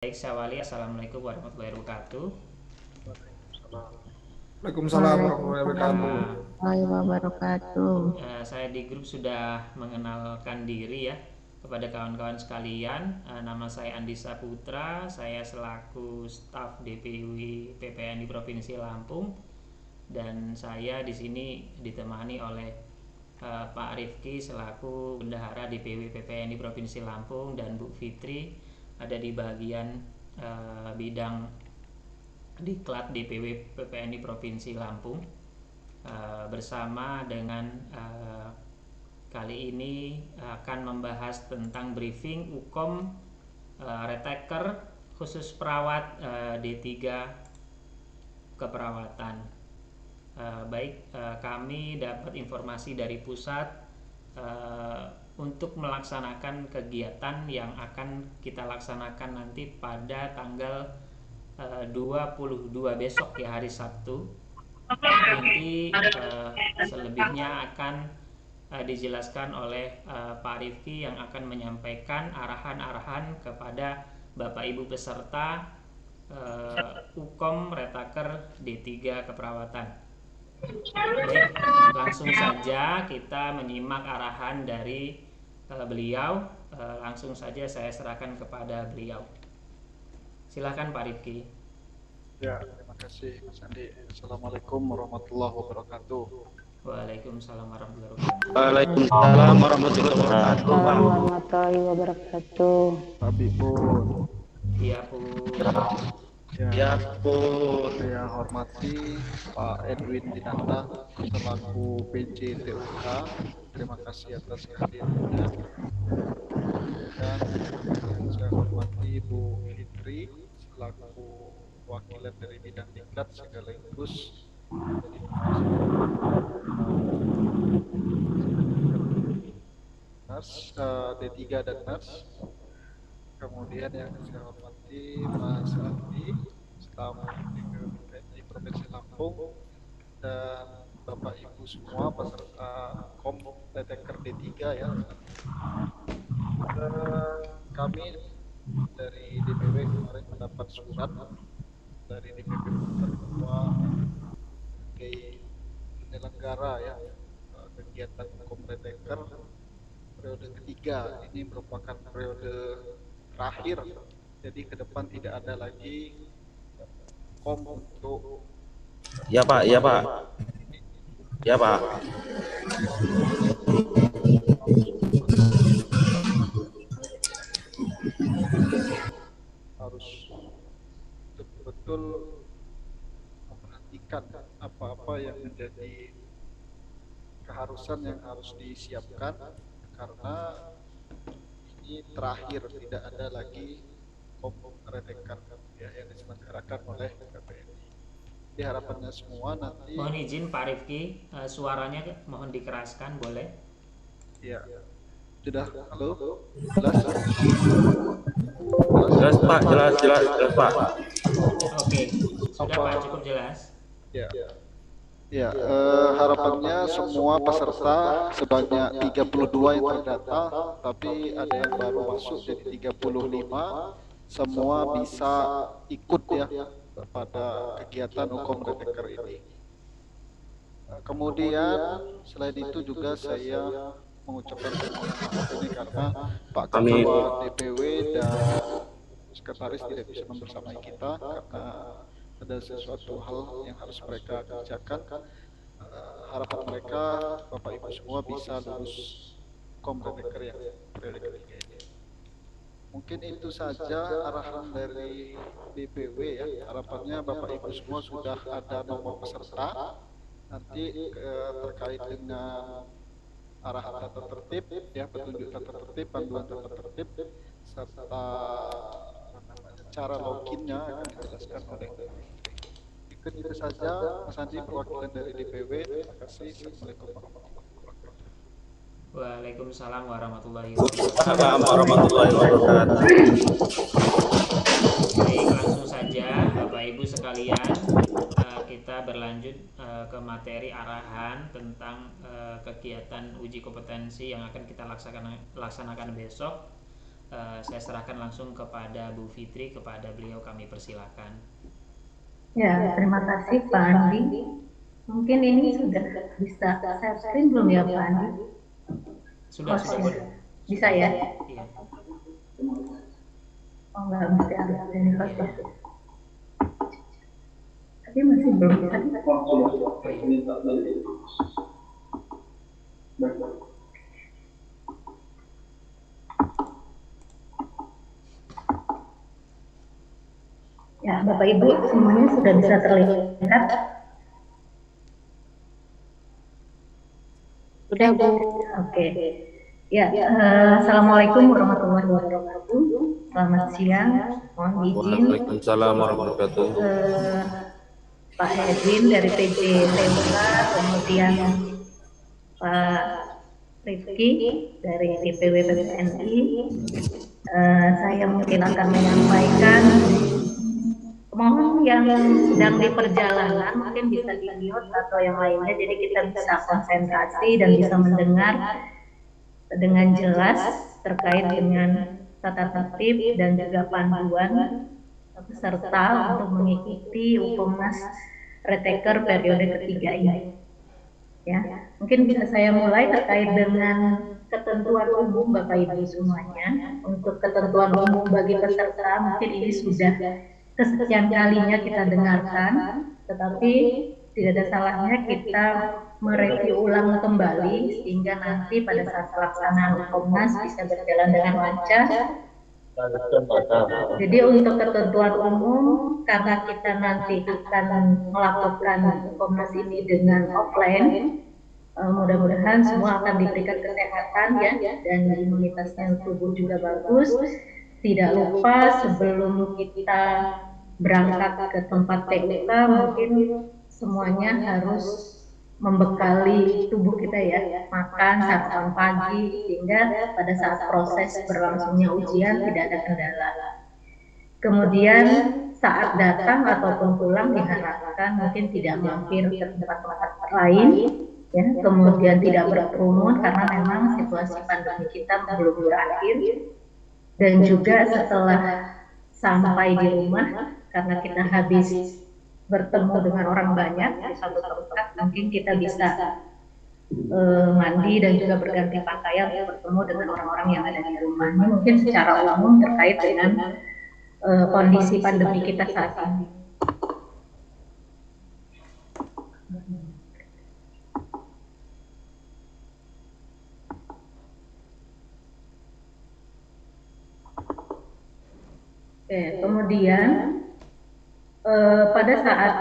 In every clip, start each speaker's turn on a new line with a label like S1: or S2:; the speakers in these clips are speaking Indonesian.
S1: Baik, Syawali, Assalamualaikum warahmatullahi wabarakatuh.
S2: Waalaikumsalam warahmatullahi
S3: Waalaikumsalam
S2: wabarakatuh.
S3: warahmatullahi wabarakatuh.
S1: Saya di grup sudah mengenalkan diri ya kepada kawan-kawan sekalian. Nama saya Andi Saputra, saya selaku staf DPW PPN di Provinsi Lampung, dan saya di sini ditemani oleh Pak Rifki selaku bendahara DPW PPN di Provinsi Lampung, dan Bu Fitri ada di bagian bidang Diklat DPW PPN di Provinsi Lampung. Bersama dengan kali ini akan membahas tentang briefing Ukom Retaker khusus perawat D3 keperawatan. Kami dapat informasi dari pusat untuk melaksanakan kegiatan yang akan kita laksanakan nanti pada tanggal 22 besok ya, hari Sabtu. Nanti selebihnya akan dijelaskan oleh Pak Rifki yang akan menyampaikan arahan-arahan kepada Bapak Ibu peserta Ukom Retaker D3 keperawatan. Baik, langsung saja kita menyimak arahan dari beliau. Langsung saja saya serahkan kepada beliau. Silakan Pak Rifki.
S2: Ya, terima kasih Mas Andi. Assalamualaikum warahmatullahi wabarakatuh.
S1: Waalaikumsalam warahmatullahi wabarakatuh.
S4: Waalaikumsalam warahmatullahi wabarakatuh.
S3: Warahmatullahi wabarakatuh.
S2: Tapi pun,
S1: Iya, Bu.
S4: Ya, Bu.
S2: saya hormati Pak Edwin Dinata selaku PJ TUK. Terima kasih atas kehadirannya. Dan yang saya hormati Bu Fitri selaku wakilan dari bidang diklat sekaligus Nurse D3 dan Nurse. Kemudian yang saya hormati Mas Andi, staf di Provinsi Lampung, dan Bapak Ibu semua peserta Kom Retaker D3 ya. Kami dari DPW kemarin mendapat surat dari DPW bahwa sebagai penyelenggara ya kegiatan Kom Retaker periode ketiga ini merupakan periode terakhir, jadi ke depan tidak ada lagi kom untuk
S4: Ya, Pak. Ya, Pak. Ya, Pak.
S2: harus betul-betul memperhatikan apa-apa yang menjadi keharusan yang harus disiapkan, karena ini terakhir, tidak ada lagi kom Retaker ya, yang diselenggarakan oleh KPNI. Jadi harapannya semua nanti.
S1: Mohon izin Pak Rifki, suaranya mohon dikeraskan, boleh?
S2: Ya, sudah. Halo, jelas?
S4: Jelas, Pak. Jelas, Pak.
S1: Oke, sudah Pak, cukup jelas.
S2: Ya. Ya, harapannya semua peserta sebanyak 32 yang terdata, tapi ada yang baru masuk jadi 35, semua bisa ikut ya pada kegiatan Ukom Retaker ini. Kemudian selain itu juga saya mengucapkan terima kasih ini karena Pak Ketua DPW dan Sekretaris tidak bisa membersamai kita karena ada sesuatu hal yang harus mereka kerjakan. Harapan mereka Bapak Ibu semua bisa lulus Kom Retaker yang periode ketiga ini. Mungkin itu saja arahan dari DPW ya. Harapannya Bapak Ibu semua sudah ada nomor peserta. Nanti terkait dengan arahan tata tertib ya, petunjuk tata tertib, panduan tata tertib, serta cara loginnya akan dijelaskan oleh Mungkin itu saja Mas Andi, perwakilan dari DPW. Terima kasih. Assalamualaikum warahmatullahi wabarakatuh.
S1: Waalaikumsalam warahmatullahi
S4: Assalamualaikum
S1: wabarakatuh.
S4: warahmatullahi wabarakatuh.
S1: Baik, langsung saja Bapak Ibu sekalian, kita berlanjut ke materi arahan tentang kegiatan uji kompetensi yang akan kita laksanakan besok. saya serahkan langsung kepada Bu Fitri, kepada beliau kami persilakan.
S5: Ya, terima kasih Pak Andi. Mungkin ini sudah bisa share screen belum ya Pak Andi?
S1: Sudah boleh.
S5: Bisa ya?
S1: Iya.
S5: Oh nggak mesti ada ini foto. Tapi masih belum bisa. Ya, Bapak Ibu semuanya sudah bisa terlihat.
S3: Sudah, Bu.
S5: Oke. Ya, Assalamualaikum warahmatullahi wabarakatuh. Selamat siang. Mohon izin.
S4: Waalaikumsalam warahmatullahi wabarakatuh.
S5: Pak Edwin dari PJ TMK, kemudian Pak Rifki dari DPW PPNI. Saya mungkin akan menyampaikan, mohon yang sedang di perjalanan mungkin bisa di-mute atau yang lainnya, jadi kita bisa konsentrasi dan bisa mendengar dengan jelas terkait dengan tata tertib dan juga panduan peserta untuk mengikuti Upumnas Reteker periode ketiga ini. Ya, mungkin bisa saya mulai terkait dengan ketentuan umum Bapak Ibu semuanya. Untuk ketentuan umum bagi peserta mungkin ini sudah kesekian kalinya kita dengarkan, tetapi tidak ada salahnya kita mereview ulang kembali sehingga nanti pada saat pelaksanaan Upumnas bisa berjalan dengan lancar. Jadi untuk ketentuan umum, karena kita nanti akan melakukan Upumnas ini dengan offline, mudah-mudahan semua akan diberikan kesehatan ya, dan imunitasnya tubuh juga bagus. Tidak lupa sebelum kita berangkat ke tempat TUK, mungkin semuanya harus membekali tubuh kita ya, makan sarapan pagi sehingga pada saat proses berlangsungnya ujian tidak ada kendala. Kemudian saat datang ataupun pulang diharapkan mungkin tidak mampir ke tempat-tempat lain ya, kemudian tidak berkerumun karena memang situasi pandemi kita belum berakhir, dan juga setelah sampai di rumah karena kita habis bertemu dengan orang banyak di satu tempat, mungkin kita bisa mandi dan juga berganti pakaian untuk bertemu dengan orang-orang yang ada di rumah. Ini mungkin secara umum terkait dengan kondisi pandemi kita saat ini. Oke, kemudian pada saat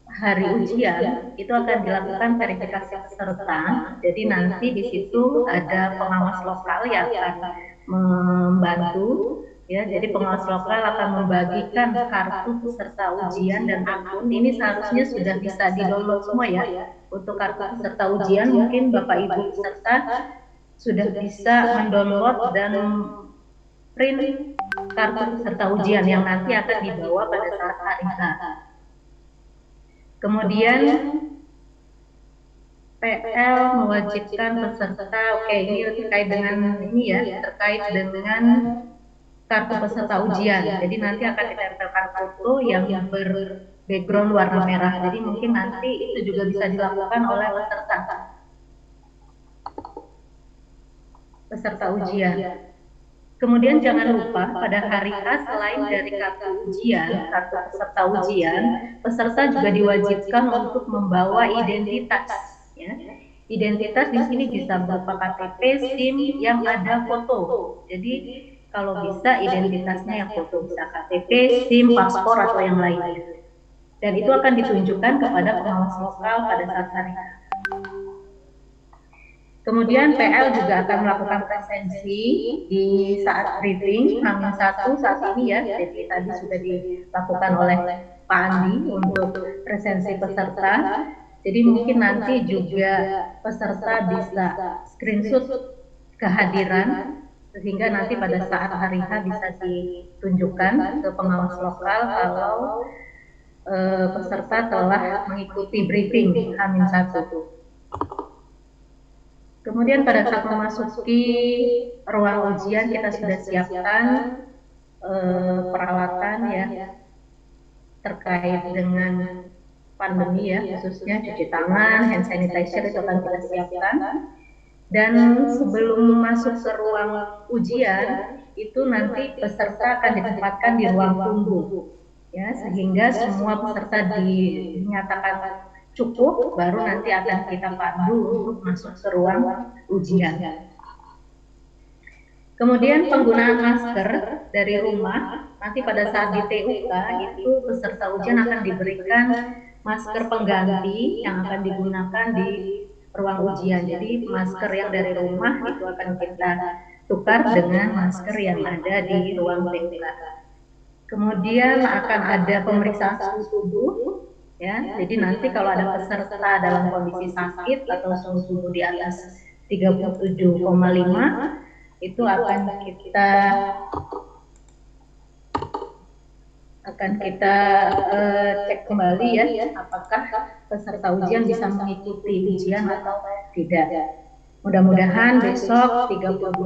S5: hari ujian itu akan dilakukan verifikasi peserta. Jadi nanti di situ ada pengawas lokal yang akan membantu ya. Jadi pengawas lokal akan membagikan kartu peserta ujian dan akun. Ini seharusnya sudah bisa di-download semua ya. Untuk kartu peserta ujian mungkin Bapak Ibu peserta sudah bisa mendownload dan print kartu peserta ujian yang nanti akan dibawa pada saat hari H. Kemudian PL mewajibkan peserta, oke ini terkait dengan ini ya, terkait dengan kartu peserta ujian. Jadi nanti akan ditempelkan foto yang ber-background warna merah. Jadi mungkin nanti itu juga bisa dilakukan oleh peserta ujian. Kemudian jangan lupa pada hari H selain dari kartu ujian, kartu peserta ujian, peserta juga diwajibkan untuk membawa identitas. Ya. Identitas di sini bisa berupa KTP, SIM yang ada foto. Jadi kalau bisa identitasnya yang foto, bisa KTP, SIM, paspor atau yang lainnya. Dan itu akan ditunjukkan kepada pengawas lokal pada saat hari H. Kemudian PL juga akan melakukan presensi di saat briefing H-1 saat ini ya. Jadi tadi sudah dilakukan oleh Pak Andi untuk presensi peserta. Jadi mungkin nanti juga peserta bisa screenshot kehadiran sehingga nanti pada saat hari H bisa ditunjukkan ke pengawas lokal kalau peserta telah mengikuti briefing H-1. Kemudian pada saat memasuki ruang ujian kita sudah siapkan peralatan ya terkait dengan pandemi ya, khususnya cuci tangan, hand sanitizer itu akan kita siapkan. Dan sebelum masuk ke ruang ujian itu nanti peserta akan ditempatkan di ruang tunggu ya, sehingga semua peserta dinyatakan cukup, baru nanti akan kita pandu untuk masuk ke ruang ujian. Kemudian penggunaan masker dari rumah, nanti pada saat di TUK itu peserta ujian akan diberikan masker pengganti yang akan digunakan di ruang ujian. Jadi masker yang dari rumah itu akan kita tukar dengan masker yang ada di ruang TUK. Kemudian akan ada pemeriksaan suhu tubuh, ya. Jadi nanti kalau ada peserta dalam kondisi sakit atau suhu tubuh di atas 37,5 itu akan kita cek kembali ya, apakah peserta ujian bisa mengikuti ujian atau tidak. Mudah-mudahan besok 32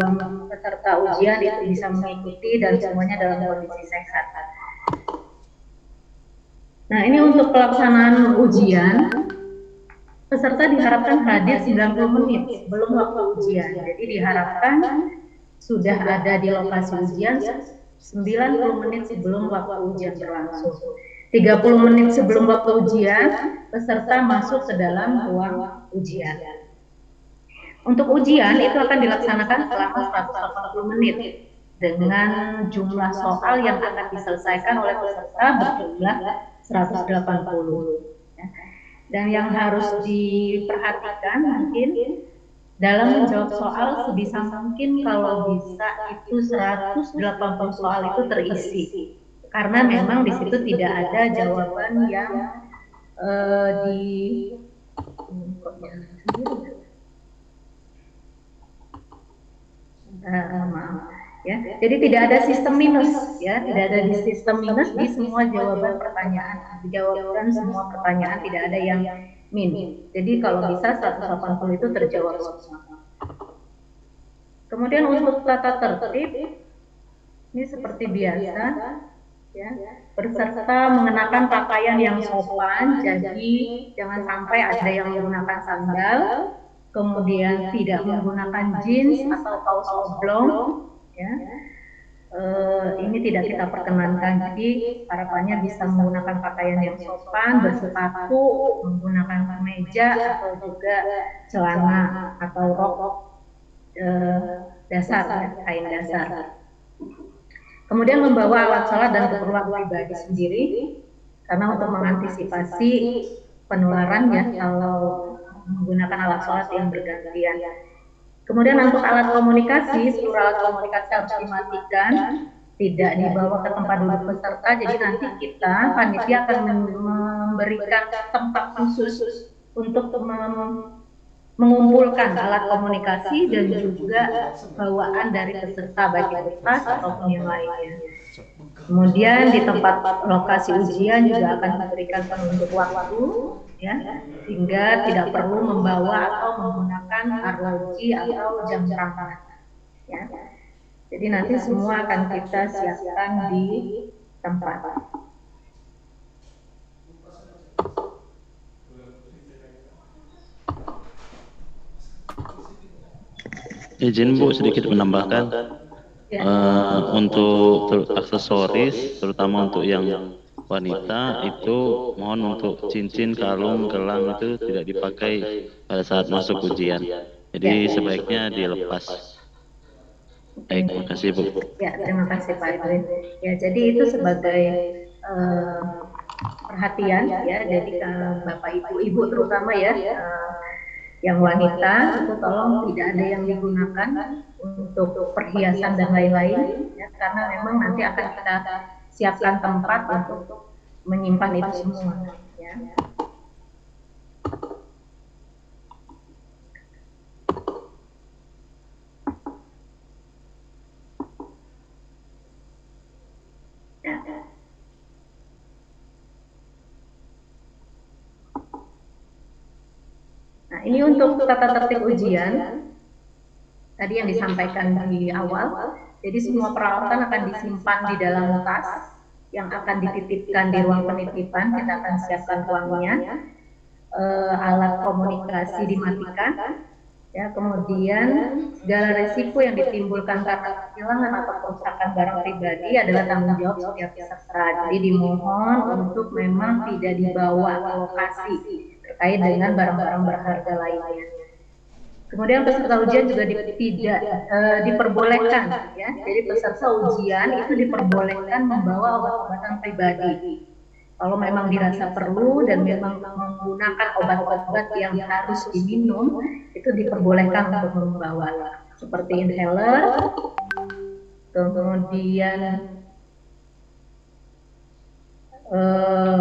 S5: peserta ujian itu bisa mengikuti dan semuanya dalam kondisi sehat. Nah, ini untuk pelaksanaan ujian, peserta diharapkan hadir 90 menit sebelum waktu ujian. Jadi diharapkan sudah ada di lokasi ujian 90 menit sebelum waktu ujian berlangsung. 30 menit sebelum waktu ujian, peserta masuk ke dalam ruang ujian. Untuk ujian itu akan dilaksanakan selama 180 menit dengan jumlah soal yang akan diselesaikan oleh peserta berjumlah 180. Dan yang harus diperhatikan mungkin dalam menjawab soal sebisa mungkin kalau bisa itu 180 soal itu terisi, karena memang di situ tidak ada jawaban yang maaf ya, jadi tidak ada sistem minus ya, tidak ada di sistem minus di semua jawaban pertanyaan, dijawabkan semua pertanyaan, tidak ada yang min. Jadi kalau bisa 180 itu terjawab semua. Kemudian untuk tata tertib ini seperti biasa ya, peserta mengenakan pakaian yang sopan, jadi jangan sampai ada yang menggunakan sandal, kemudian tidak menggunakan jeans atau kaos oblong ya. Ini tidak kita perkenankan, jadi harapannya bisa menggunakan pakaian yang sopan, bersepatu, menggunakan kemeja atau juga celana atau rok dasar, kain dasar. Kemudian membawa alat sholat dan keperluan pribadi sendiri, karena untuk mengantisipasi penularan ya kalau menggunakan alat sholat yang bergantian. Kemudian untuk alat komunikasi, seluruh alat komunikasi harus dimatikan, tidak dibawa ke tempat duduk peserta. Jadi nanti kita panitia akan memberikan tempat khusus untuk mengumpulkan alat komunikasi dan juga bawaan dari peserta baik itu tas ataupun yang lainnya. Kemudian di tempat lokasi ujian juga akan diberikan penunjuk waktu ya, sehingga tidak perlu membawa atau menggunakan arloji atau jam tangan ya. Jadi nanti semua akan kita siapkan di tempat.
S4: Izin Bu sedikit menambahkan untuk aksesoris, terutama untuk yang wanita itu mohon untuk cincin, kalung, gelang itu tidak dipakai pada saat masuk ujian. Jadi sebaiknya dilepas. Baik, terima kasih Bu.
S5: Ya, terima kasih Pak Edwin. Ya, jadi itu sebagai perhatian ya, jadi Bapak Ibu terutama ya, yang wanita itu tolong tidak ada yang digunakan untuk perhiasan dan lain-lain ya, karena memang nanti akan kita siapkan tempat untuk menyimpan itu semua ya. Nah, ini untuk tata tertib ujian. tadi yang disampaikan di awal. Jadi semua peralatan akan disimpan di dalam tas yang akan dititipkan di ruang penitipan. Kita akan siapkan ruangnya, alat komunikasi dimatikan, ya, kemudian segala resiko yang ditimbulkan karena kehilangan atau kerusakan barang pribadi adalah tanggung jawab setiap peserta. Jadi dimohon untuk memang tidak dibawa ke lokasi terkait dengan barang-barang berharga lainnya. Kemudian peserta ujian juga tidak diperbolehkan, ya. Jadi peserta ujian itu diperbolehkan membawa obat-obatan pribadi. Kalau memang dirasa perlu dan memang menggunakan obat-obat yang harus diminum, itu diperbolehkan untuk membawa, seperti inhaler, kemudian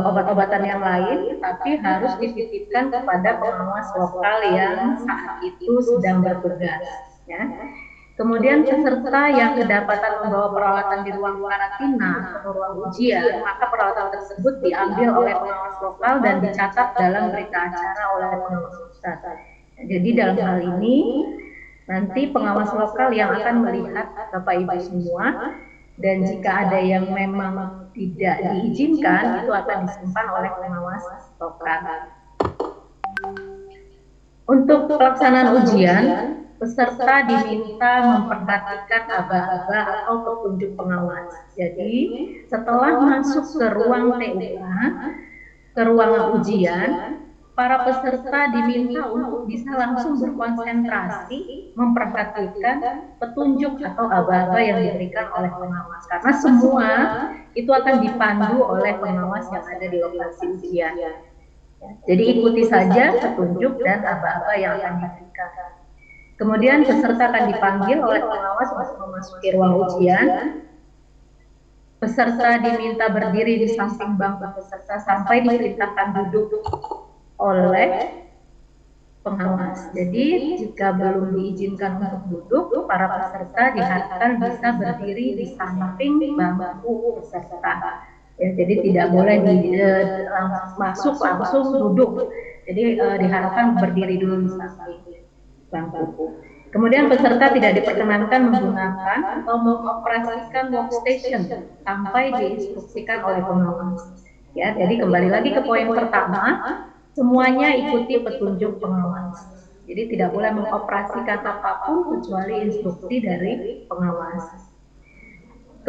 S5: obat-obatan yang lain, tapi harus dititipkan kepada pengawas lokal yang saat itu sedang bertugas, ya. Kemudian peserta yang kedapatan membawa peralatan di ruang karantina atau ruang ujian, maka peralatan tersebut diambil oleh pengawas lokal dan dicatat dalam berita acara oleh pengawas pusat. Jadi dalam hal ini nanti pengawas lokal yang akan melihat Bapak Ibu semua, dan jika ada yang memang tidak diizinkan itu akan disimpan oleh pengawas lokal. Untuk pelaksanaan ujian, peserta diminta memperhatikan aba-aba atau petunjuk pengawas. Jadi setelah masuk ke ruang TUK, ke ruangan ujian, para peserta diminta untuk bisa langsung berkonsentrasi memperhatikan petunjuk atau aba-aba yang diberikan oleh pengawas, karena semua itu akan dipandu oleh pengawas yang ada di lokasi ujian. Jadi ikuti saja petunjuk dan aba-aba yang akan diberikan. Kemudian peserta akan dipanggil oleh pengawas untuk memasuki ruang ujian. Peserta diminta berdiri di samping bangku peserta sampai diperintahkan duduk oleh pengawas. Jadi jika belum diizinkan untuk duduk, para peserta diharapkan bisa berdiri di samping bangku peserta. Ya, jadi tidak boleh masuk langsung duduk. Jadi diharapkan berdiri dulu di samping bangku. Kemudian peserta tidak diperkenankan menggunakan atau mengoperasikan workstation sampai diinstruksikan oleh pengawas. Ya, jadi kembali lagi ke poin pertama, semuanya ikuti petunjuk pengawas. Jadi tidak boleh mengoperasikan apapun kecuali instruksi dari pengawas.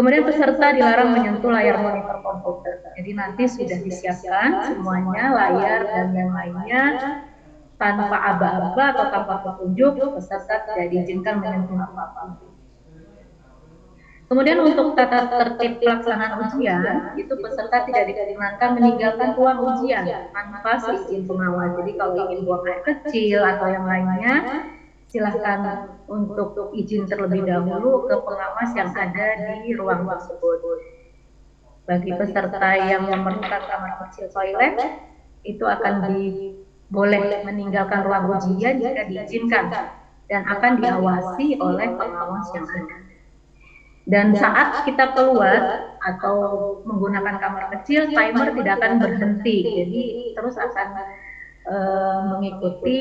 S5: Kemudian peserta dilarang menyentuh layar monitor komputer. Jadi nanti sudah disiapkan semuanya, layar dan yang lainnya, tanpa aba-aba atau tanpa petunjuk, peserta tidak diizinkan menyentuh apapun. Kemudian untuk tata tertib pelaksanaan ujian, itu peserta tidak diperkenankan meninggalkan ruang ujian tanpa izin pengawas. Jadi kalau ingin buang air kecil atau yang lainnya, silahkan untuk izin terlebih dahulu ke pengawas yang ada di ruang tersebut. Bagi peserta yang memerlukan kamar kecil toilet, itu akan boleh meninggalkan ruang ujian jika diizinkan dan akan diawasi oleh pengawas yang ada. Dan saat kita keluar atau menggunakan kamar kecil, timer tidak akan berhenti, jadi terus akan mengikuti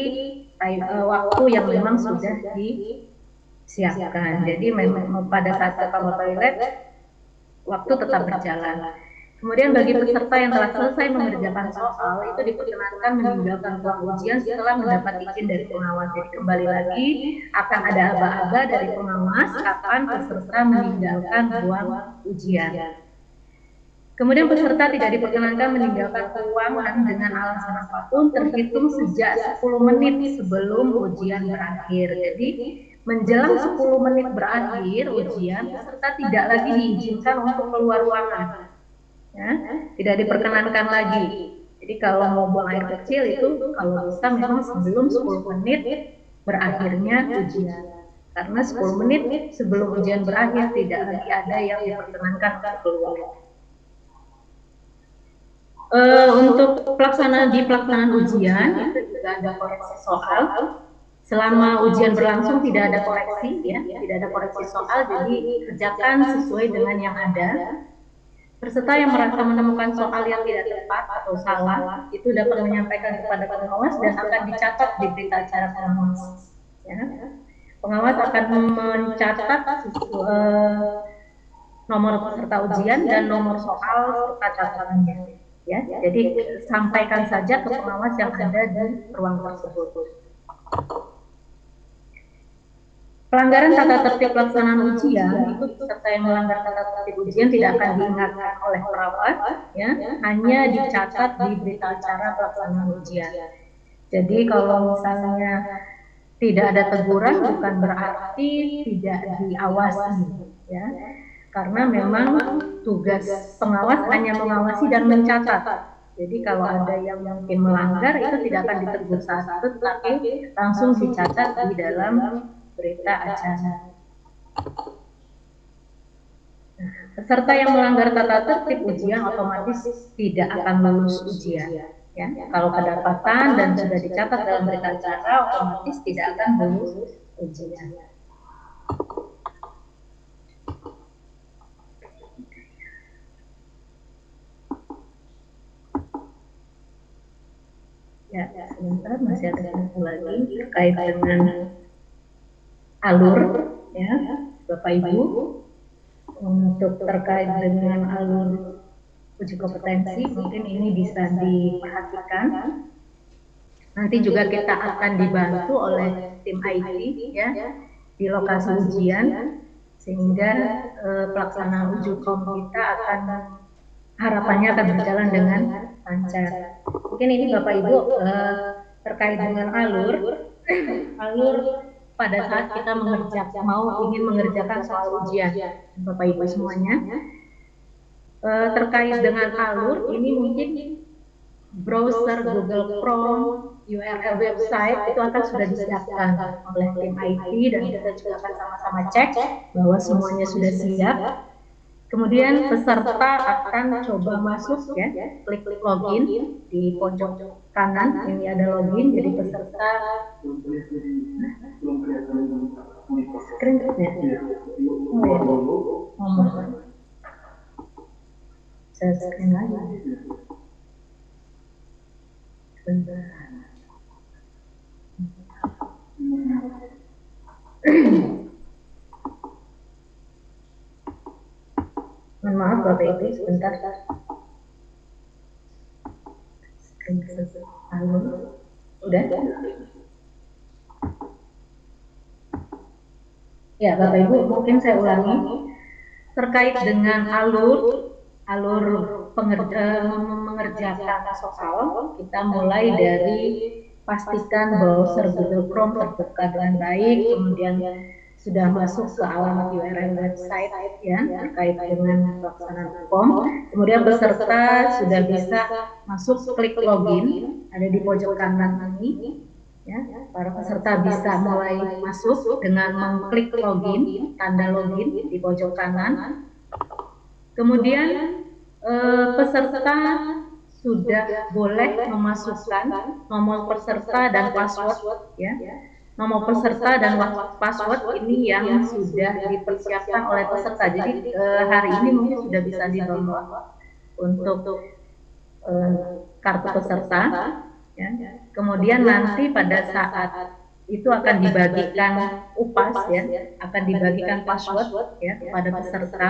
S5: waktu yang memang sudah disiapkan. Jadi memang pada saat ke kamar toilet, waktu tetap berjalan. Kemudian bagi peserta yang telah selesai mengerjakan soal, itu diperkenankan meninggalkan ruang ujian setelah mendapat izin dari pengawas. Jadi kembali lagi akan ada aba-aba dari pengawas kapan peserta meninggalkan ruang ujian. Kemudian peserta tidak diperkenankan meninggalkan ruangan dengan alasan apapun terhitung sejak 10 menit sebelum ujian berakhir. Jadi menjelang 10 menit berakhir ujian, peserta tidak lagi diizinkan untuk keluar ruangan. Ya, tidak diperkenankan lagi. Jadi kalau mau buang air kecil itu kalau bisa memang sebelum 10 menit berakhirnya ujian. Karena 10 menit sebelum ujian berakhir tidak lagi ada yang diperkenankan untuk keluar. Untuk pelaksanaan ujian itu juga ada koreksi soal. Selama ujian berlangsung tidak ada koreksi, ya, tidak ada koreksi soal. Jadi kerjakan sesuai dengan yang ada. Peserta yang merasa menemukan soal yang tidak tepat atau salah itu dapat menyampaikan kepada pengawas dan akan dicatat di berita acara pengawas. Ya. Pengawas akan mencatat nomor peserta ujian dan nomor soal serta catatannya. Ya, jadi sampaikan saja ke pengawas yang ada di ruang tersebut. Pelanggaran tata tertib pelaksanaan ujian itu peserta yang melanggar tata tertib ujian tidak akan diingatkan oleh perawat, ya, hanya dicatat di berita acara pelaksanaan ujian. Jadi kalau misalnya tidak ada teguran bukan berarti tidak diawasi, ya, karena memang tugas pengawas hanya mengawasi dan mencatat. Jadi kalau ada yang mungkin melanggar itu tidak akan ditegur saat itu, tetapi langsung dicatat di dalam berita acara. Peserta yang melanggar tata tertib ujian otomatis tidak akan lulus ujian. Ya, kalau kedapatan dan sudah dicatat dalam berita acara, otomatis tidak akan lulus ujian. Ya, sebentar masih ada satu lagi terkait dengan alur, ya, Bapak Ibu. Untuk terkait dengan alur uji kompetensi, mungkin ini bisa diperhatikan. Nanti juga kita akan dibantu oleh tim IT, ya, di lokasi ujian, sehingga pelaksanaan uji kom kita akan harapannya akan berjalan dengan lancar. Mungkin ini Bapak Ibu terkait dengan alur pada saat kita ingin mengerjakan soal ujian, Bapak Ibu semuanya. Terkait dengan alur ini mungkin browser Google Chrome, URL website itu akan sudah disiapkan oleh tim IT dan kita juga akan sama-sama cek bahwa semuanya sudah siap. Kemudian peserta akan coba masuk, ya, klik login di pojok kanan, ini ada login, jadi peserta screen-nya. Oh ya, saya screen lagi. Sebentar. Mohon maaf Bapak Ibu, sebentar. Udah? Ya Bapak Ibu, mungkin saya ulangi. Terkait dengan alur mengerjakan soal, kita mulai dari pastikan browser Google Chrome terbuka dengan baik, kemudian sudah masuk ke alamat URL website, ya, terkait dengan pelaksanaan kom. Kemudian peserta sudah bisa masuk klik login, ada di pojok kanan ini, ya. Para peserta bisa mulai masuk dengan mengklik login, tanda login di pojok kanan. Kemudian peserta sudah boleh memasukkan nomor peserta dan password, ya. Nomor peserta dan password ini yang sudah dipersiapkan oleh peserta. Jadi hari ini mungkin sudah bisa di-download untuk kartu peserta, ya. Kemudian nanti pada saat itu akan dibagikan UPAS, ya, akan dibagikan password, ya, kepada peserta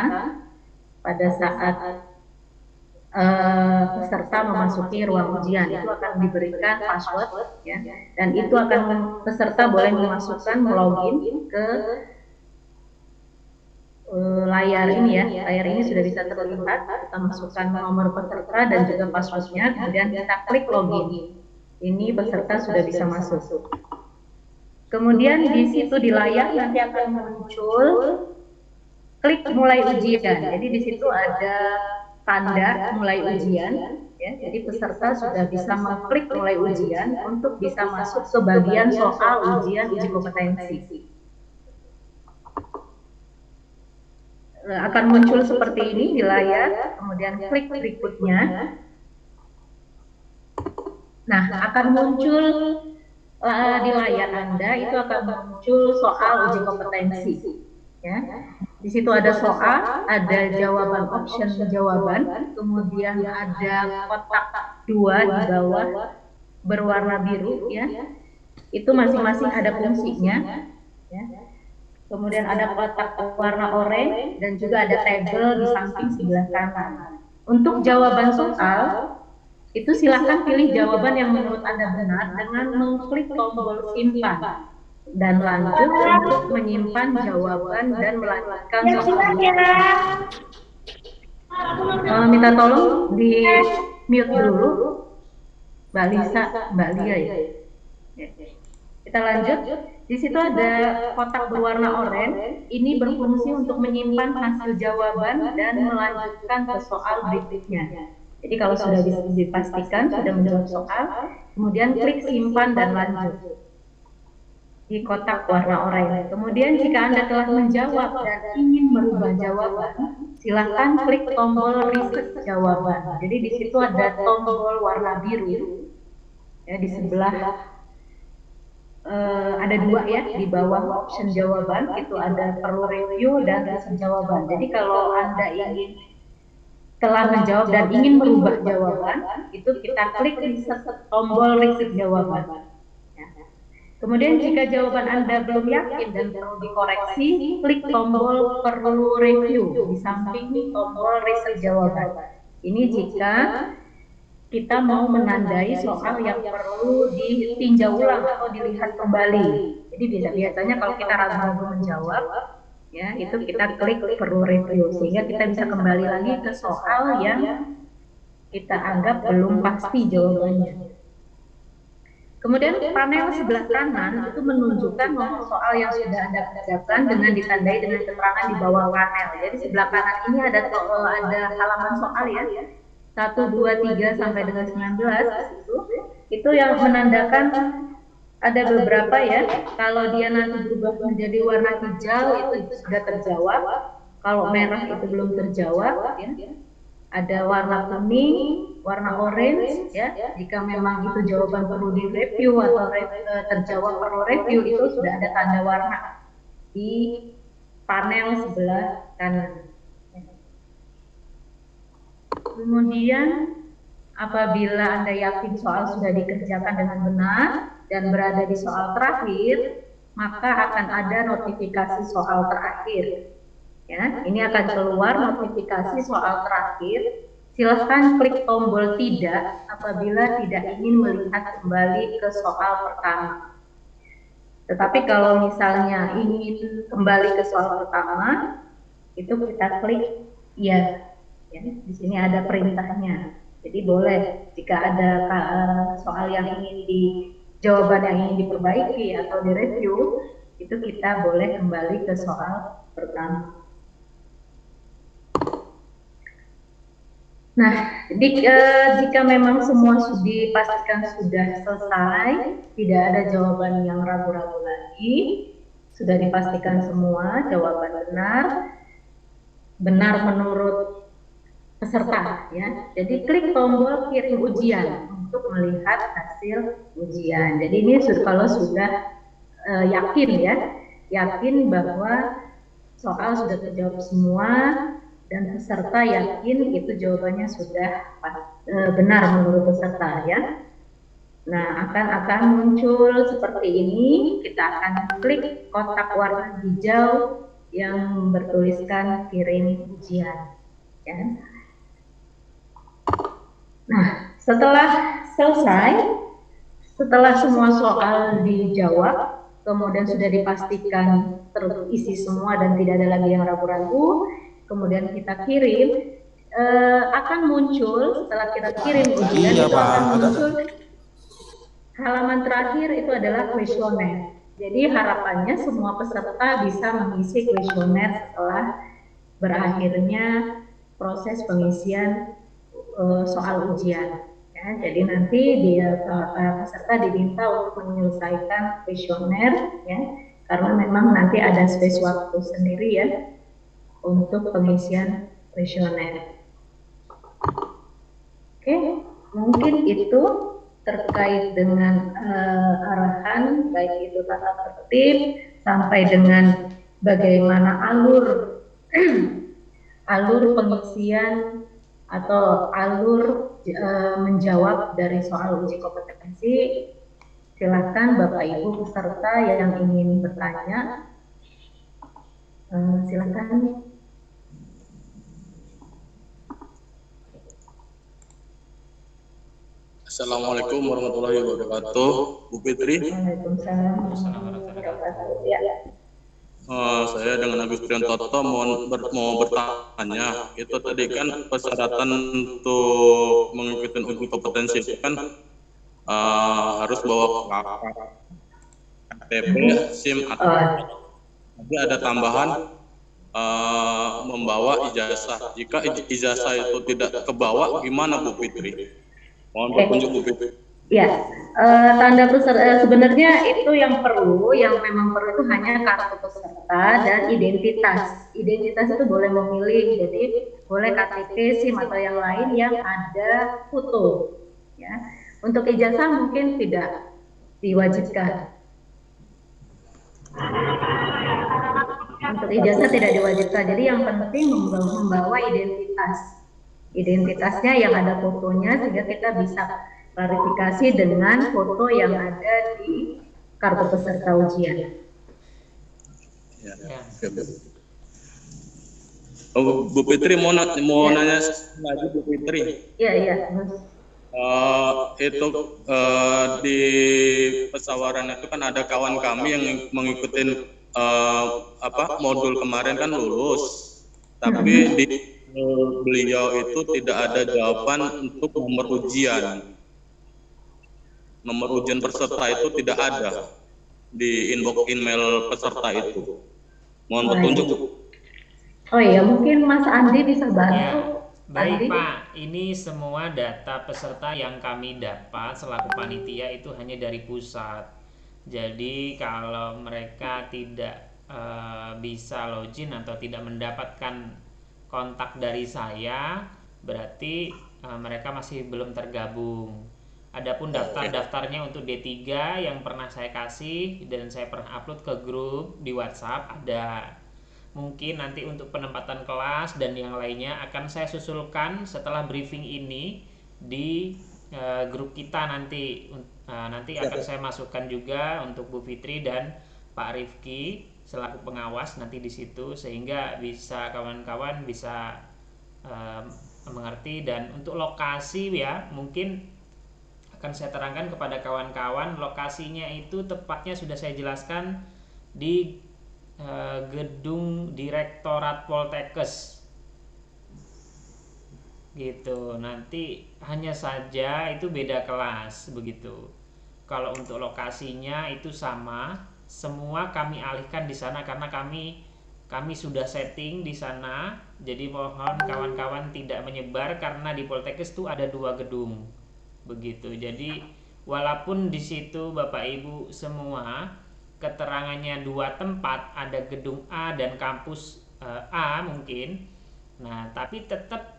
S5: pada saat peserta memasuki ruang ujian. Itu akan diberikan password, ya, dan itu akan peserta boleh memasukkan login ke layar ini, ya. Layar ini sudah bisa terlihat. Kita masukkan nomor peserta dan juga passwordnya, kemudian kita klik login. Ini peserta sudah bisa masuk. Kemudian di situ di layar nanti akan muncul klik mulai ujian. Jadi di situ ada tanda mulai ujian, ya. Jadi peserta sudah bisa mengklik mulai ujian untuk bisa masuk ke bagian soal ujian uji kompetensi. Akan muncul seperti ini di layar, kemudian klik berikutnya. Nah, akan muncul di layar Anda itu akan muncul soal uji kompetensi, ya. Di situ ada soal, ada jawaban, option jawaban, kemudian ada kotak 2 di bawah berwarna biru, ya. Itu masing-masing ada fungsinya, ya. Kemudian ada kotak warna oranye dan juga ada tabel di samping sebelah kanan. Untuk jawaban soal, itu silakan pilih jawaban yang menurut Anda benar dengan mengklik tombol simpan dan lanjut untuk menyimpan jawaban dan melanjutkan soal. Minta tolong di mute dulu, Mbak Lisa, Mbak Lia ya. Kita lanjut. Di situ ada kotak berwarna oranye. Ini berfungsi untuk menyimpan hasil jawaban dan melanjutkan ke soal berikutnya. Jadi kalau sudah dipastikan sudah menjawab soal, kemudian klik simpan dan lanjut di kotak warna oranye. Kemudian jika Anda telah menjawab dan ingin merubah jawaban, silakan klik tombol reset jawaban. Jadi di situ ada tombol warna biru. Ya, di sebelah ada dua ya, di bawah option jawaban itu ada perlu review dan reset jawaban. Jadi kalau Anda ingin telah menjawab dan ingin merubah jawaban, itu kita klik tombol reset jawaban. Ya. Kemudian jika jawaban Anda belum yakin dan perlu dikoreksi, klik tombol perlu review di samping tombol reset jawaban. Ini jika kita mau menandai soal yang perlu ditinjau ulang atau dilihat kembali. Jadi biasanya kalau kita ragu-ragu menjawab, ya itu kita klik perlu review sehingga kita bisa kembali lagi ke soal yang kita anggap belum pasti jawabannya. Kemudian panel sebelah kanan itu menunjukkan nomor soal yang sudah Anda kerjakan dengan ditandai dengan keterangan di bawah panel. Jadi sebelah kanan ini ada halaman soal ya. 1, 2, 3 sampai dengan 19 itu yang menandakan ada beberapa ya. Kalau dia nanti berubah menjadi warna hijau itu sudah terjawab. Kalau merah itu belum terjawab ya. Ada warna kuning, warna orange ya. Jika memang itu jawaban perlu direview atau terjawab perlu review, itu sudah ada tanda warna di panel sebelah kanan. Kemudian apabila Anda yakin soal sudah dikerjakan dengan benar dan berada di soal terakhir, maka akan ada notifikasi soal terakhir. Ya, ini akan keluar notifikasi soal terakhir. Silahkan klik tombol tidak apabila tidak ingin melihat kembali ke soal pertama. Tetapi kalau misalnya ingin kembali ke soal pertama, itu kita klik ya. Ya, di sini ada perintahnya. Jadi boleh jika ada soal yang jawaban yang ingin diperbaiki atau direview, itu kita boleh kembali ke soal pertama. Nah, jika memang semua dipastikan sudah selesai, tidak ada jawaban yang ragu-ragu lagi, sudah dipastikan semua jawaban benar menurut peserta ya. Jadi klik tombol kirim ujian untuk melihat hasil ujian. Jadi ini kalau sudah yakin bahwa soal sudah terjawab semua dan peserta yakin itu jawabannya sudah benar menurut peserta ya. Nah, akan muncul seperti ini. Kita akan klik kotak warna hijau yang bertuliskan kirim ujian ya. Nah, setelah selesai, setelah semua soal dijawab, kemudian sudah dipastikan terisi semua dan tidak ada lagi yang ragu-ragu, kemudian kita kirim, akan muncul setelah kita kirim ujian, itu akan muncul halaman terakhir itu adalah kuesioner. Jadi harapannya semua peserta bisa mengisi kuesioner setelah berakhirnya proses pengisian soal ujian ya. Jadi nanti peserta diminta untuk menyelesaikan kuesioner ya, karena memang nanti ada space waktu sendiri ya untuk pengisian kuesioner. Oke, mungkin itu terkait dengan arahan baik itu tata tertib sampai dengan bagaimana alur pengisian atau alur menjawab dari soal uji kompetensi. Silakan Bapak Ibu peserta yang ingin bertanya, silakan.
S6: Assalamualaikum warahmatullahi wabarakatuh, Bu Fitri.
S5: Waalaikumsalam warahmatullahi wabarakatuh. Ya.
S6: Saya dengan Agus Triantoto mau bertanya, itu tadi kan persyaratan untuk mengikuti uji kompetensi itu kan harus bawa KTP, SIM, atau tapi ada tambahan membawa ijazah. Jika ijazah itu tidak kebawa, gimana Bu Fitri? Mohon petunjuk Bu Fitri.
S5: Ya, tanda peserta sebenarnya itu yang memang perlu itu hanya kartu peserta dan identitas. Identitas itu boleh memilih, jadi boleh KTP, SIM atau yang lain yang ada foto. Ya, untuk ijazah mungkin tidak diwajibkan. Untuk ijazah tidak diwajibkan. Jadi yang penting membawa identitas. Identitasnya yang ada fotonya sehingga kita bisa klarifikasi dengan foto yang ada di kartu peserta ujian.
S6: Ya. Oh, Bu Fitri mau nanya lagi Bu Fitri.
S5: Iya.
S6: Itu di pesawaran itu kan ada kawan kami yang mengikuti modul kemarin kan lulus, tapi di beliau itu tidak ada jawaban untuk nomor ujian. Nomor ujian peserta itu tidak ada di inbox email peserta itu. Mohon petunjuk.
S5: Oh iya, mungkin Mas Andi bisa bantu.
S1: Ya, baik
S5: Andi.
S1: Pak, ini semua data peserta yang kami dapat selaku panitia itu hanya dari pusat. Jadi kalau mereka tidak bisa login atau tidak mendapatkan kontak dari saya, berarti mereka masih belum tergabung. Adapun daftarnya untuk D3 yang pernah saya kasih dan saya pernah upload ke grup di WhatsApp ada. Mungkin nanti untuk penempatan kelas dan yang lainnya akan saya susulkan setelah briefing ini di grup kita nanti. Nanti akan saya masukkan juga untuk Bu Fitri dan Pak Rifki selaku pengawas nanti di situ sehingga bisa kawan-kawan bisa mengerti. Dan untuk lokasi ya mungkin akan saya terangkan kepada kawan-kawan, lokasinya itu tepatnya sudah saya jelaskan di gedung Direktorat Poltekkes gitu. Nanti hanya saja itu beda kelas begitu. Kalau untuk lokasinya itu sama, semua kami alihkan di sana karena kami sudah setting di sana. Jadi mohon kawan-kawan tidak menyebar karena di Poltekkes itu ada 2 gedung begitu. Jadi walaupun di situ Bapak Ibu semua keterangannya 2 tempat, ada gedung A dan kampus A mungkin. Nah, tapi tetap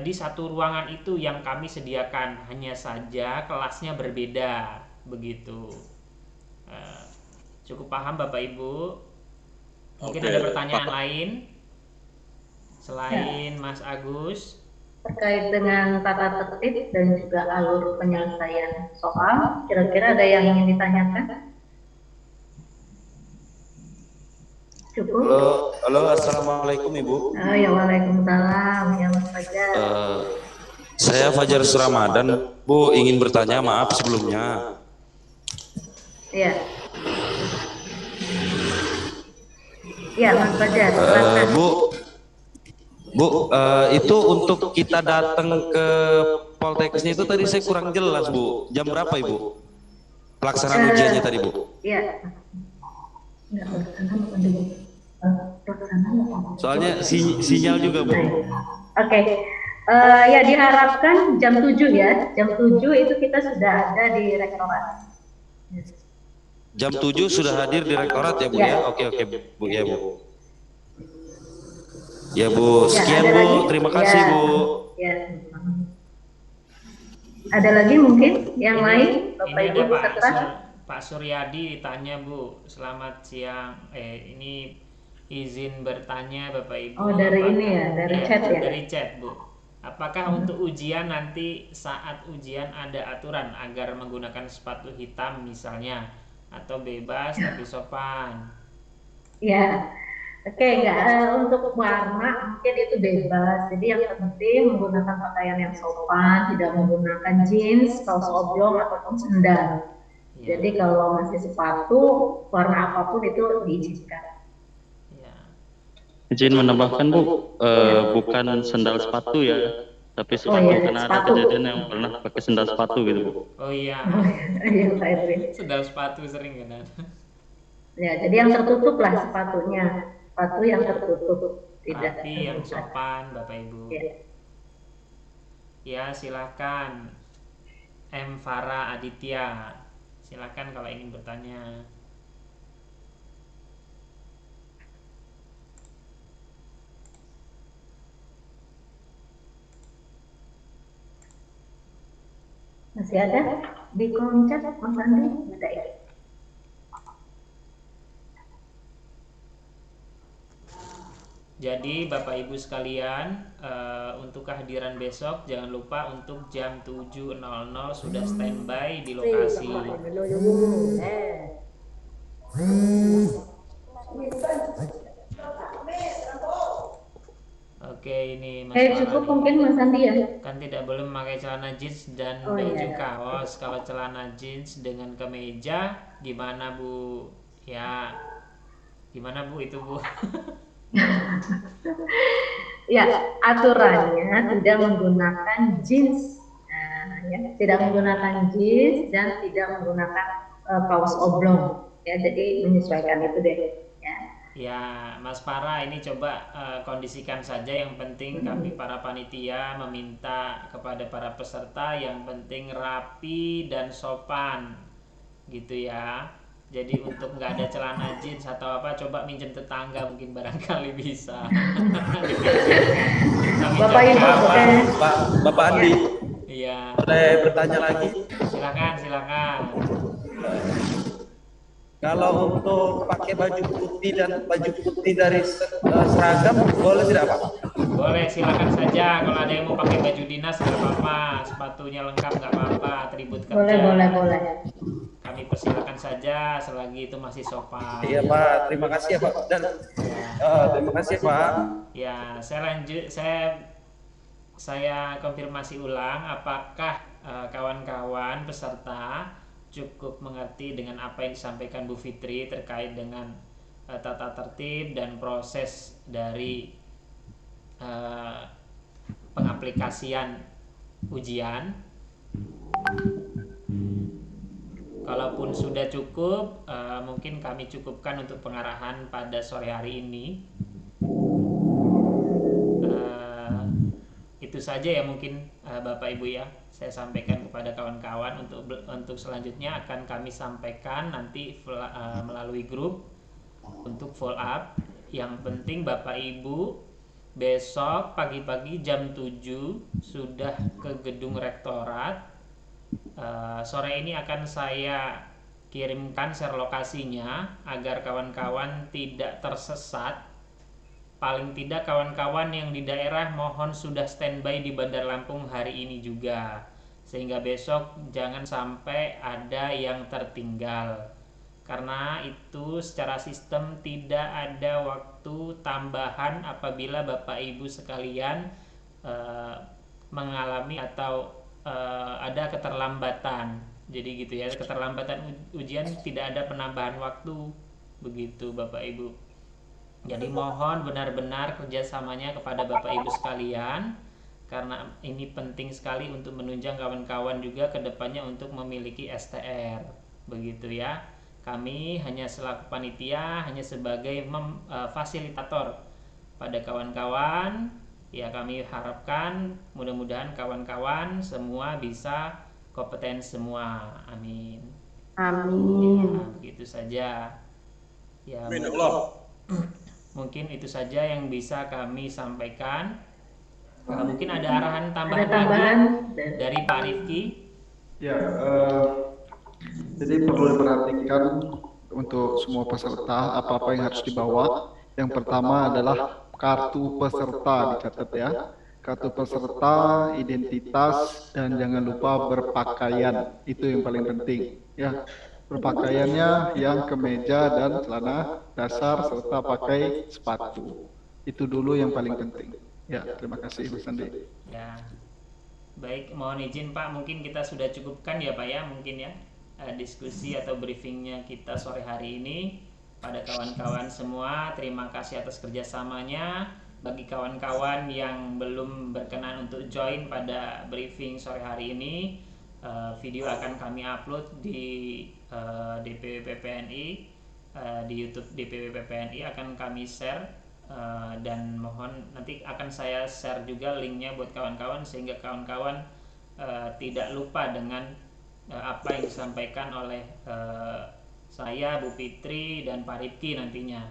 S1: di satu ruangan itu yang kami sediakan, hanya saja kelasnya berbeda begitu. Cukup paham Bapak Ibu? Mungkin ada pertanyaan lain selain Mas Agus?
S5: Terkait dengan tata tertib dan juga alur penyelesaian soal, kira-kira ada yang ingin ditanyakan? Cukup.
S7: Halo, assalamualaikum Ibu.
S5: Ya, waalaikumsalam ya Mas Fajar.
S7: Saya Fajar Suramadan, Bu ingin bertanya, maaf sebelumnya.
S5: Ya. Ya Mas Fajar. Silakan.
S7: Bu, itu untuk kita datang ke Poltekkesnya itu tadi saya kurang jelas Bu. Jam berapa Ibu? Pelaksanaan ujiannya tadi Bu?
S5: Iya.
S7: Soalnya sinyal juga Bu.
S5: Oke. Ya diharapkan jam 7 ya. Jam 7 itu kita sudah ada di rektorat.
S7: Jam 7 sudah hadir di rektorat ya Bu ya? Oke Bu ya Bu. Ya Bu, sekian
S5: ya,
S7: Bu,
S5: lagi?
S7: terima kasih Bu.
S5: Ya. Ada lagi mungkin yang lain Bapak
S1: Ini
S5: Ibu
S1: ada
S5: peserta?
S1: Pak Suryadi ditanya Bu, selamat siang. Ini izin bertanya Bapak Ibu.
S5: Oh dari ini ya, dari chat ya?
S1: Dari chat Bu. Apakah untuk ujian nanti saat ujian ada aturan agar menggunakan sepatu hitam misalnya, atau bebas tapi sopan?
S5: Ya, oke, enggak, untuk warna mungkin itu bebas. Jadi yang penting menggunakan pakaian yang sopan, tidak menggunakan jeans, kaos oblong ataupun sendal.
S1: Ya,
S5: Jadi kalau masih sepatu, warna apapun itu diizinkan.
S1: ya.
S4: Izin menambahkan Bu, bukan sendal sepatu ya, tapi
S5: Oh
S4: sepatu,
S5: iya,
S4: karena ada
S5: sepatu.
S4: kejadian yang pernah pakai sendal sepatu gitu Bu.
S1: Oh iya,
S5: Iya, Pak Edwin.
S1: sendal sepatu sering kan?
S5: Ya, jadi yang tertutup lah sepatunya. Sepatu yang tertutup, tidak
S1: Rapi, yang
S5: terbuka.
S1: sopan, Bapak Ibu.
S5: Ya.
S1: Ya, silakan. M. Farah Aditya, silakan kalau ingin bertanya.
S5: Masih ada di kolom chat, Mas Andi? Ada ya?
S1: Jadi Bapak Ibu sekalian, untuk kehadiran besok jangan lupa untuk jam 7.00 sudah standby di lokasi. Oke, ini Mas
S5: Cukup
S1: Farah.
S5: mungkin Mas Andi ya?
S1: Kan tidak boleh memakai celana jeans dan
S5: Oh,
S1: baju
S5: iya.
S1: kaos. Kalau celana jeans dengan kemeja gimana Bu? Ya, gimana Bu itu Bu?
S5: Ya, aturannya tidak menggunakan jeans. Nah, ya, tidak menggunakan jeans dan tidak menggunakan kaos oblong. Ya, jadi menyesuaikan itu deh. Ya.
S1: Ya, Mas Farah, ini coba kondisikan saja. Yang penting kami para panitia meminta kepada para peserta yang penting rapi dan sopan, gitu ya. Jadi untuk nggak ada celana jeans atau apa, coba minjem tetangga mungkin barangkali bisa.
S5: Bapak Ibu, oke.
S7: Bapak Andi,
S1: Iya,
S7: boleh bertanya lagi?
S1: silakan.
S7: Kalau untuk pakai baju putih dan baju putih dari seragam, boleh tidak Pak?
S1: Boleh, silakan saja. Kalau ada yang mau pakai baju dinas nggak apa-apa, sepatunya lengkap nggak apa-apa, atribut kerja.
S5: Boleh.
S1: Kami persilakan saja selagi itu masih sopan.
S7: Iya Pak, terima kasih ya Pak. Dan terima kasih Pak.
S1: Ya, saya konfirmasi ulang apakah kawan-kawan peserta cukup mengerti dengan apa yang disampaikan Bu Fitri terkait dengan tata tertib dan proses dari pengaplikasian ujian. Kalaupun sudah cukup, mungkin kami cukupkan untuk pengarahan pada sore hari ini. Itu saja ya mungkin Bapak Ibu ya, saya sampaikan kepada kawan-kawan. Untuk selanjutnya akan kami sampaikan nanti melalui grup untuk follow up. Yang penting Bapak Ibu besok pagi-pagi jam 7 sudah ke gedung rektorat. Sore ini akan saya kirimkan share lokasinya agar kawan-kawan tidak tersesat. Paling tidak kawan-kawan yang di daerah mohon sudah standby di Bandar Lampung hari ini juga, sehingga besok jangan sampai ada yang tertinggal. Karena itu secara sistem tidak ada waktu tambahan apabila Bapak Ibu sekalian mengalami atau ada keterlambatan. Jadi gitu ya, keterlambatan ujian tidak ada penambahan waktu, begitu Bapak Ibu. Jadi mohon benar-benar kerjasamanya kepada Bapak Ibu sekalian, karena ini penting sekali untuk menunjang kawan-kawan juga ke depannya untuk memiliki STR, begitu ya. Kami hanya selaku panitia, hanya sebagai fasilitator pada kawan-kawan. Ya, kami harapkan mudah-mudahan kawan-kawan semua bisa kompeten semua. Amin.
S3: Amin.
S1: Ya, begitu saja. Ya,
S6: Amin ya Allah.
S1: mungkin itu saja yang bisa kami sampaikan. Mungkin ada arahan tambahan,
S5: Ada tambahan
S1: lagi dari Pak Rifki.
S2: Ya, jadi perlu diperhatikan untuk semua peserta apa-apa yang harus dibawa. Yang pertama adalah kartu peserta, dicatat ya. kartu peserta, identitas, dan jangan lupa berpakaian. Itu yang paling penting. Ya, berpakaiannya yang kemeja dan celana dasar serta pakai sepatu. Itu dulu yang paling penting. Ya, terima kasih Mas Andi.
S1: Ya, baik, mohon izin Pak, mungkin kita sudah cukupkan ya Pak ya, mungkin ya diskusi atau briefingnya kita sore hari ini. Pada kawan-kawan semua, terima kasih atas kerjasamanya. Bagi kawan-kawan yang belum berkenan untuk join pada briefing sore hari ini, video akan kami upload di DPW PPNI, di YouTube DPW PPNI akan kami share, dan mohon nanti akan saya share juga linknya buat kawan-kawan sehingga kawan-kawan tidak lupa dengan apa yang disampaikan oleh saya, Bu Fitri, dan Pak Rifki nantinya.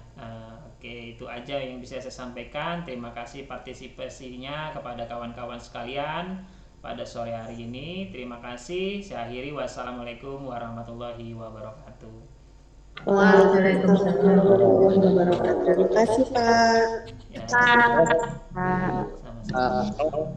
S1: Oke, itu aja yang bisa saya sampaikan. Terima kasih partisipasinya kepada kawan-kawan sekalian pada sore hari ini. Terima kasih. Saya akhiri. Wassalamualaikum warahmatullahi wabarakatuh.
S5: Waalaikumsalam warahmatullahi wabarakatuh. Terima kasih Pak.
S1: Ya,
S3: Pak.
S1: sama-sama.